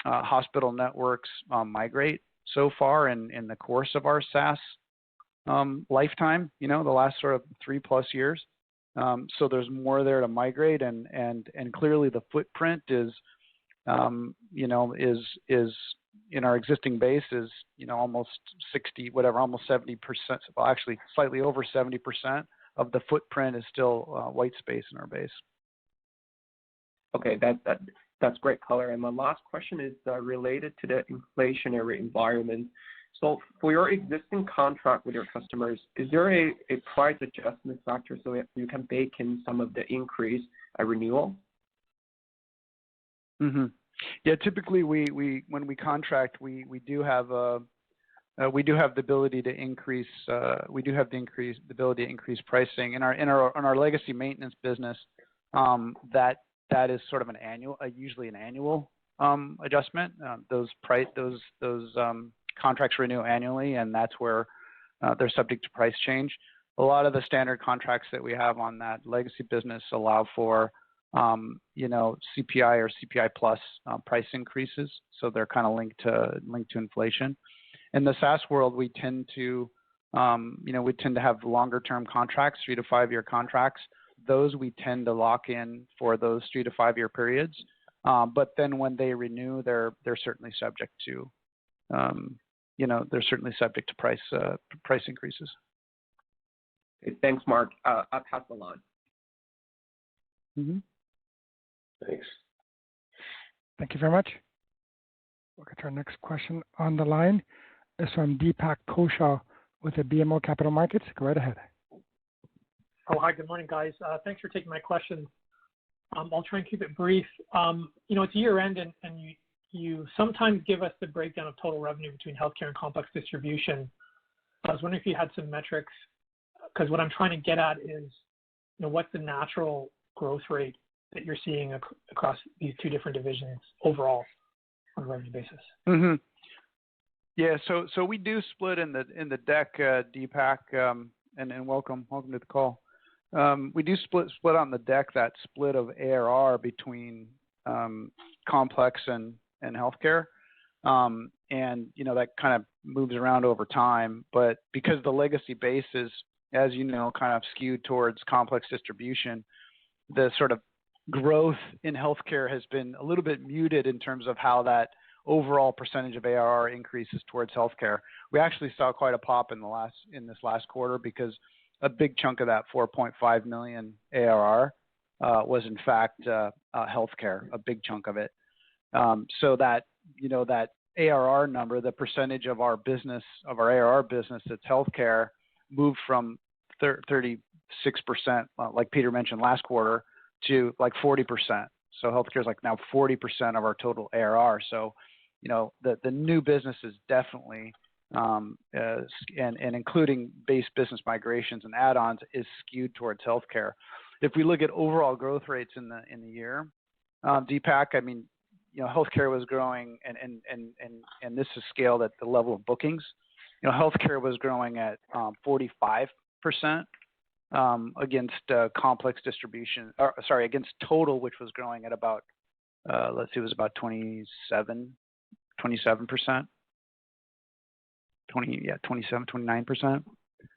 hospital networks migrate so far in the course of our SaaS lifetime, the last sort of 3+ years. So there's more there to migrate, and clearly the footprint is in our existing base is almost 70%. Well, actually slightly over 70% of the footprint is still white space in our base. Okay, that's great color. And my last question is related to the inflationary environment. So for your existing contract with your customers, is there a price adjustment factor so that you can bake in some of the increase at renewal? Mm-hmm. Yeah, typically we when we contract, we do have the ability to increase. We do have the ability to increase pricing in our legacy maintenance business. That is sort of usually an annual adjustment. Those contracts renew annually, and that's where they're subject to price change. A lot of the standard contracts that we have on that legacy business allow for CPI or CPI plus price increases, so they're kind of linked to inflation. In the SaaS world, we tend to have longer term contracts, 3 to 5 year contracts. Those we tend to lock in for those 3 to 5 year periods. But then when they renew, they're certainly subject to price increases. Okay, thanks, Mark. I'll pass the line. Mm-hmm. Thanks. Thank you very much. We'll get to our next question on the line. It's from Deepak Kaushal with the BMO Capital Markets. Go right ahead. Oh, hi. Good morning, guys. Thanks for taking my question. I'll try and keep it brief. It's year end, and you sometimes give us the breakdown of total revenue between healthcare and complex distribution. I was wondering if you had some metrics, because what I'm trying to get at is, what's the natural growth rate that you're seeing across these 2 different divisions overall on a revenue basis? Mm-hmm. Yeah, so we do split in the deck, Deepak, and welcome to the call. We do split on the deck that split of ARR between complex and healthcare, and that kind of moves around over time. But because the legacy base is, as kind of skewed towards complex distribution, the sort of growth in healthcare has been a little bit muted in terms of how that overall percentage of ARR increases towards healthcare. We actually saw quite a pop in this last quarter because a big chunk of that 4.5 million ARR was in fact healthcare, a big chunk of it. So that that ARR number, the percentage of our ARR business that's healthcare, moved from 36%, like Peter mentioned last quarter, to like 40%. So healthcare is like now 40% of our total ARR. So, the new business is definitely, and including base business migrations and add-ons, is skewed towards healthcare. If we look at overall growth rates in the year, Deepak, I mean, healthcare was growing, and this is scaled at the level of bookings. Healthcare was growing at 45%. Against complex distribution, against total, which was growing at about, it was about 27%. 29%.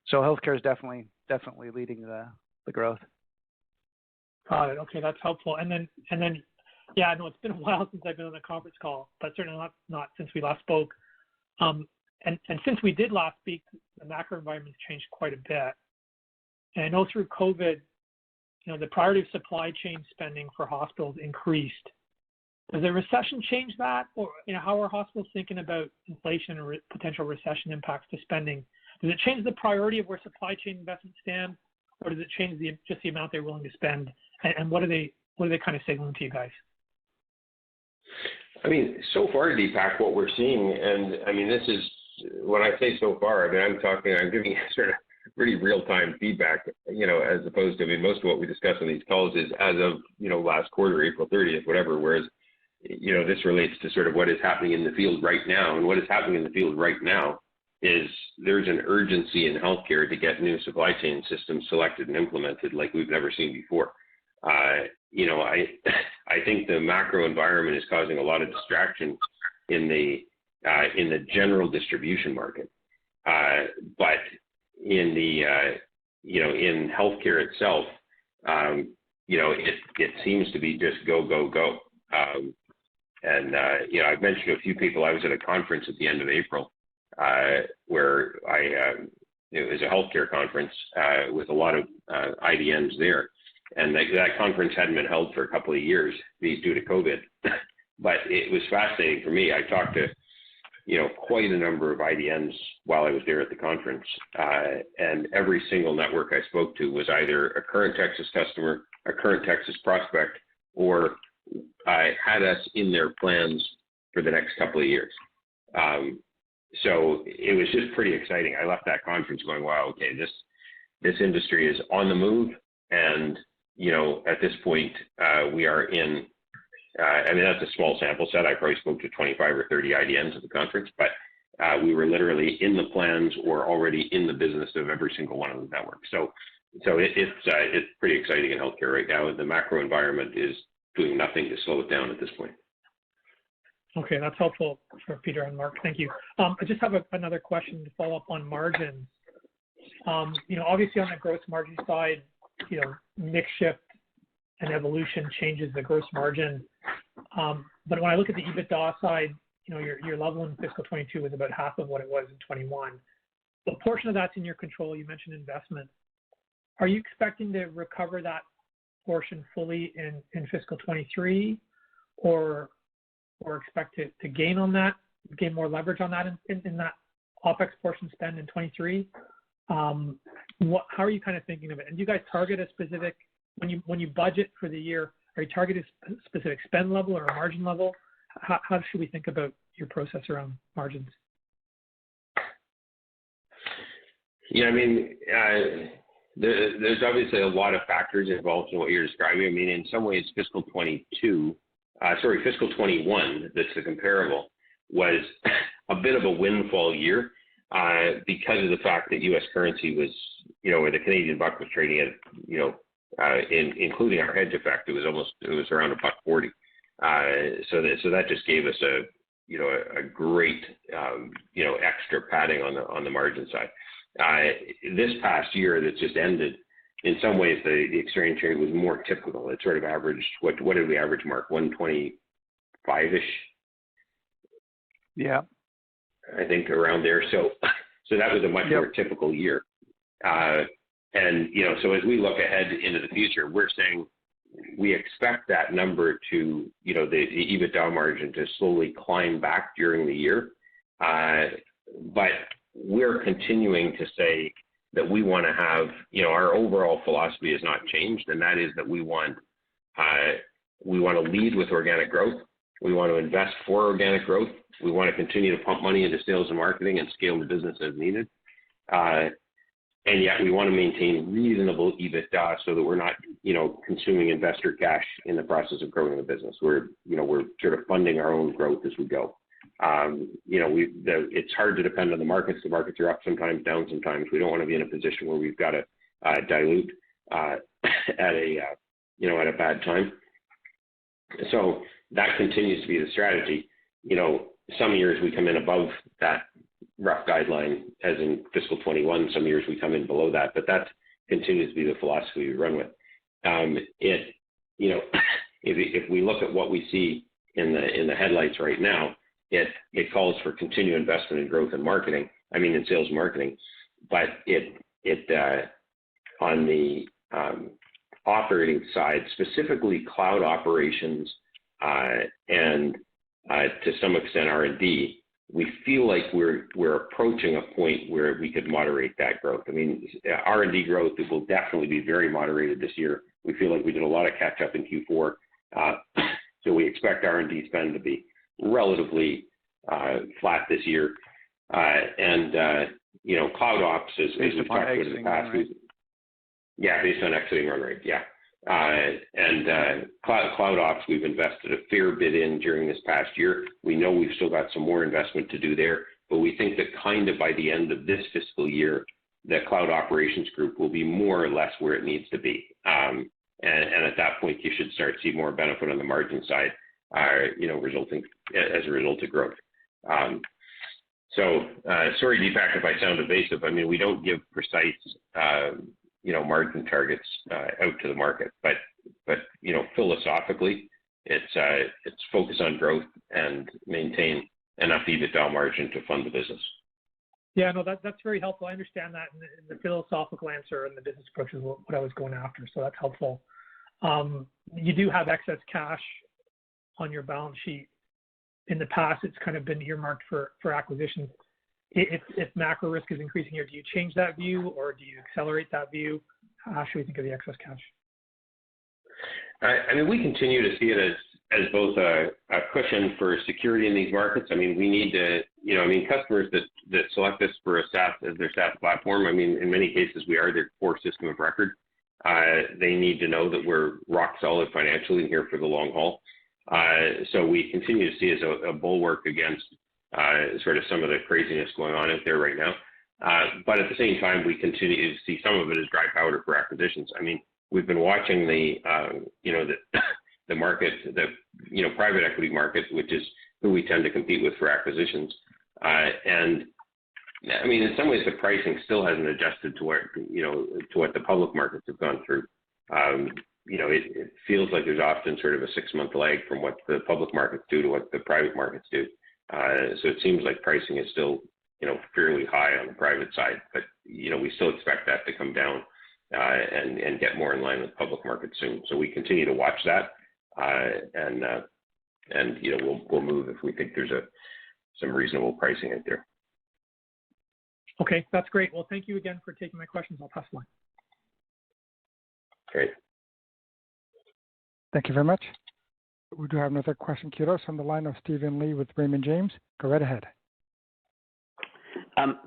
So healthcare is definitely leading the growth. Got it. Okay, that's helpful. And then, yeah, I know it's been a while since I've been on a conference call, but certainly not since we last spoke. And since we did last speak, the macro environment's changed quite a bit. And I know through COVID, the priority of supply chain spending for hospitals increased. Does a recession change that? Or, how are hospitals thinking about inflation or potential recession impacts to spending? Does it change the priority of where supply chain investments stand? Or does it change just the amount they're willing to spend? And what are they kind of signaling to you guys? I mean, so far, Deepak, what we're seeing, and I mean, this is when I say so far, I mean, I'm giving you sort of pretty real-time feedback, as opposed to, I mean, most of what we discuss on these calls is as of, last quarter, April 30th, whatever, whereas, this relates to sort of what is happening in the field right now. And what is happening in the field right now is there's an urgency in healthcare to get new supply chain systems selected and implemented like we've never seen before. I think the macro environment is causing a lot of distraction in the general distribution market, but in the in healthcare itself, it seems to be just go go go. I've mentioned to a few people. I was at a conference at the end of April where it was a healthcare conference with a lot of IDNs there. And that conference hadn't been held for a couple of years due to COVID. But it was fascinating for me. I talked to, quite a number of IDNs while I was there at the conference. And every single network I spoke to was either a current Tecsys customer, a current Tecsys prospect, or had us in their plans for the next couple of years. So it was just pretty exciting. I left that conference going, wow, okay, this industry is on the move. And, at this point, we are in, that's a small sample set. I probably spoke to 25 or 30 IDNs at the conference, but we were literally in the plans or already in the business of every single one of the networks. So it's pretty exciting in healthcare right now. The macro environment is doing nothing to slow it down at this point. Okay, that's helpful for Peter and Mark. Thank you. I just have another question to follow up on margins. Obviously on the gross margin side, mix shift and evolution changes the gross margin. But when I look at the EBITDA side, your level in fiscal 22 was about half of what it was in 21. The portion of that's in your control. You mentioned investment. Are you expecting to recover that portion fully in fiscal 23 or expect to gain on that, gain more leverage on that in that OPEX portion spend in 23? How are you kind of thinking of it? And do you guys target a specific, when you budget for the year, are you targeting a specific spend level or a margin level? How should we think about your process around margins? Yeah, I mean, there's obviously a lot of factors involved in what you're describing. I mean, in some ways, fiscal 21, that's the comparable, was a bit of a windfall year because of the fact that U.S. currency was, where the Canadian buck was trading at, including our hedge effect, it was around $1.40. So that just gave us a great, extra padding on the margin side. This past year that just ended, in some ways the exchange rate was more typical. It sort of averaged, what did we average, Mark? 125-ish? Yeah. I think around there. So that was a much more typical year. And, so as we look ahead into the future, we're saying we expect that number to, the EBITDA margin to slowly climb back during the year. But we're continuing to say that we want to have, our overall philosophy has not changed, and that is that we want to lead with organic growth. We want to invest for organic growth. We want to continue to pump money into sales and marketing and scale the business as needed. And yet we want to maintain reasonable EBITDA so that we're not, consuming investor cash in the process of growing the business. We're sort of funding our own growth as we go. It's hard to depend on the markets. The markets are up sometimes, down sometimes. We don't want to be in a position where we've got to dilute at a bad time. So that continues to be the strategy. Some years we come in above that rough guideline, as in fiscal 21. Some years we come in below that, but that continues to be the philosophy we run with. If we look at what we see in the headlights right now, it calls for continued investment in growth and marketing. I mean, in sales and marketing, but on the operating side, specifically cloud operations and to some extent R&D, we feel like we're approaching a point where we could moderate that growth. I mean, R&D growth will definitely be very moderated this year. We feel like we did a lot of catch up in Q4, so we expect R&D spend to be relatively flat this year. Cloud ops, as we've talked about in the past, based on exiting run rate, cloud ops, we've invested a fair bit in during this past year. We know we've still got some more investment to do there, but we think that kind of by the end of this fiscal year, the cloud operations group will be more or less where it needs to be. And at that point, you should start to see more benefit on the margin side, resulting as a result of growth. Sorry, Deepak, if I sound evasive. I mean, we don't give precise, margin targets out to the market, but philosophically, it's focus on growth and maintain enough EBITDA margin to fund the business. Yeah, no, that's very helpful. I understand that, and the philosophical answer and the business approach is what I was going after, so that's helpful. You do have excess cash on your balance sheet. In the past, it's kind of been earmarked for acquisitions. If macro risk is increasing here, do you change that view or do you accelerate that view? How should we think of the excess cash? I mean, we continue to see it as both a cushion for security in these markets. I mean, we need to, customers that select us for a SaaS as their SaaS platform, I mean, in many cases, we are their core system of record. They need to know that we're rock solid financially and here for the long haul. So we continue to see as a bulwark against sort of some of the craziness going on out there right now. But at the same time, we continue to see some of it as dry powder for acquisitions. I mean, we've been watching the market, private equity market, which is who we tend to compete with for acquisitions. And I mean, in some ways, the pricing still hasn't adjusted to what the public markets have gone through. It feels like there's often sort of a 6-month lag from what the public markets do to what the private markets do. So it seems like pricing is still, fairly high on the private side, but, we still expect that to come down and get more in line with public markets soon. So we continue to watch that, and we'll move if we think there's some reasonable pricing out there. Okay, that's great. Well, thank you again for taking my questions. I'll pass the line. Great. Thank you very much. We do have another question queued up from the line of Stephen Lee with Raymond James. Go right ahead.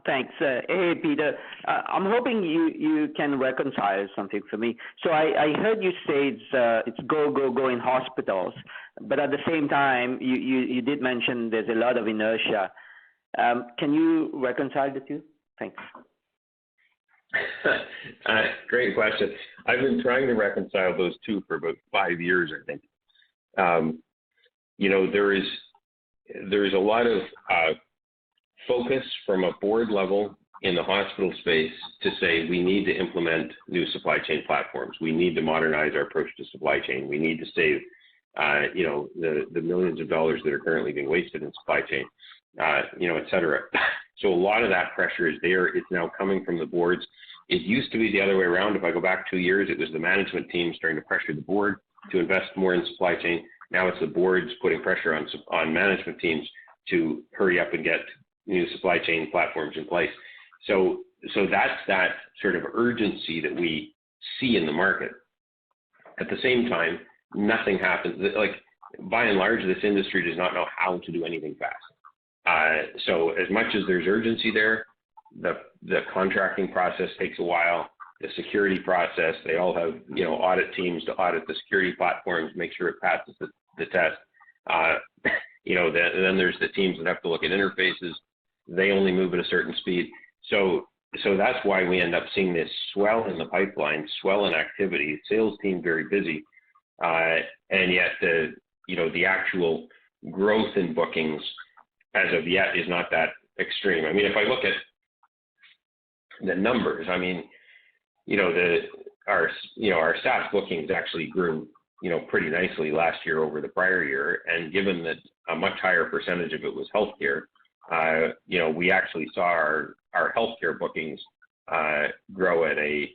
Thanks. Hey, Peter. I'm hoping you can reconcile something for me. So I heard you say it's go in hospitals, but at the same time, you did mention there's a lot of inertia. Can you reconcile the two? Thanks. Great question. I've been trying to reconcile those two for about 5 years, I think. There is a lot of focus from a board level in the hospital space to say we need to implement new supply chain platforms. We need to modernize our approach to supply chain. We need to save, the millions of dollars that are currently being wasted in supply chain, et cetera. So a lot of that pressure is there. It's now coming from the boards. It used to be the other way around. If I go back 2 years, it was the management team starting to pressure the board to invest more in supply chain. Now it's the boards putting pressure on management teams to hurry up and get new supply chain platforms in place. So that's that sort of urgency that we see in the market. At the same time, nothing happens. Like, by and large, this industry does not know how to do anything fast. So as much as there's urgency there, the contracting process takes a while. The security process, they all have, audit teams to audit the security platforms, make sure it passes the test. Then there's the teams that have to look at interfaces. They only move at a certain speed. So that's why we end up seeing this swell in the pipeline, swell in activity, sales team very busy, and yet the actual growth in bookings as of yet is not that extreme. I mean, if I look at the numbers, I mean, our SaaS bookings actually grew, pretty nicely last year over the prior year, and given that a much higher percentage of it was healthcare, we actually saw our healthcare bookings grow at a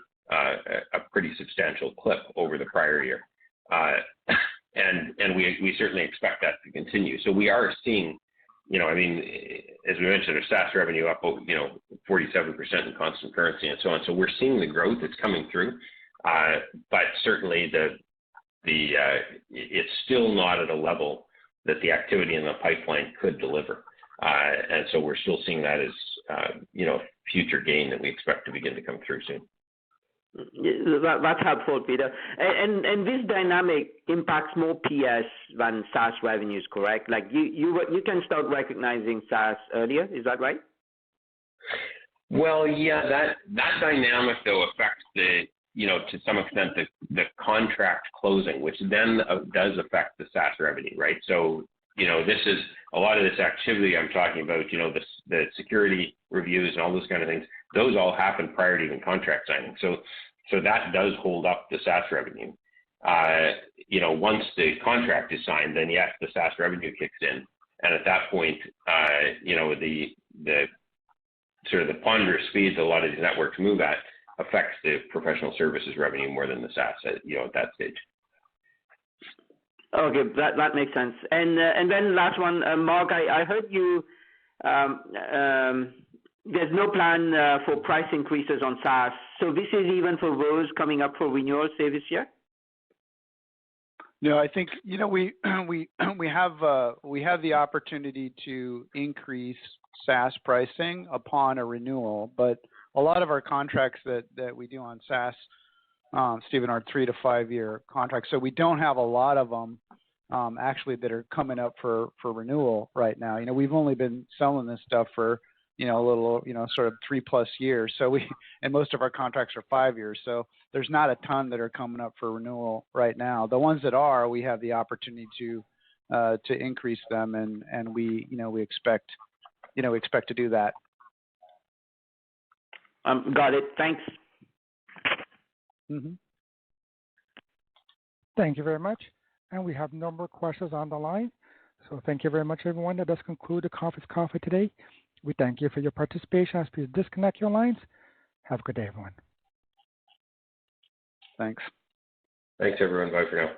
pretty substantial clip over the prior year, and we certainly expect that to continue. So we are seeing, as we mentioned, our SaaS revenue up, 47% in constant currency and so on. So we're seeing the growth that's coming through, but certainly it's still not at a level that the activity in the pipeline could deliver. And so we're still seeing that as, future gain that we expect to begin to come through soon. That's helpful, Peter. And this dynamic impacts more PS than SaaS revenues, correct? Like you can start recognizing SaaS earlier, is that right? Well, yeah, that dynamic though affects to some extent the contract closing, which then does affect the SaaS revenue, right? So, this is a lot of this activity I'm talking about, the security reviews and all those kind of things, those all happen prior to even contract signing. So that does hold up the SaaS revenue. Once the contract is signed, then yes, the SaaS revenue kicks in. And at that point, the sort of the ponderous speeds a lot of these networks move at affects the professional services revenue more than the SaaS at that stage. Okay, that makes sense. And then last one, Mark, I heard you. There's no plan for price increases on SaaS. So this is even for those coming up for renewal, say this year. No, I think we have the opportunity to increase SaaS pricing upon a renewal, but a lot of our contracts that we do on SaaS, Stephen, are 3 to 5 year contracts. So we don't have a lot of them actually that are coming up for renewal right now. We've only been selling this stuff for a little sort of 3+ years. So and most of our contracts are 5 years. So there's not a ton that are coming up for renewal right now. The ones that are, we have the opportunity to increase them, and we expect to do that. Got it. Thanks. Mm-hmm. Thank you very much. And we have no more questions on the line. So thank you very much, everyone. That does conclude the conference call for today. We thank you for your participation. As please disconnect your lines. Have a good day, everyone. Thanks. Thanks, everyone. Bye for now.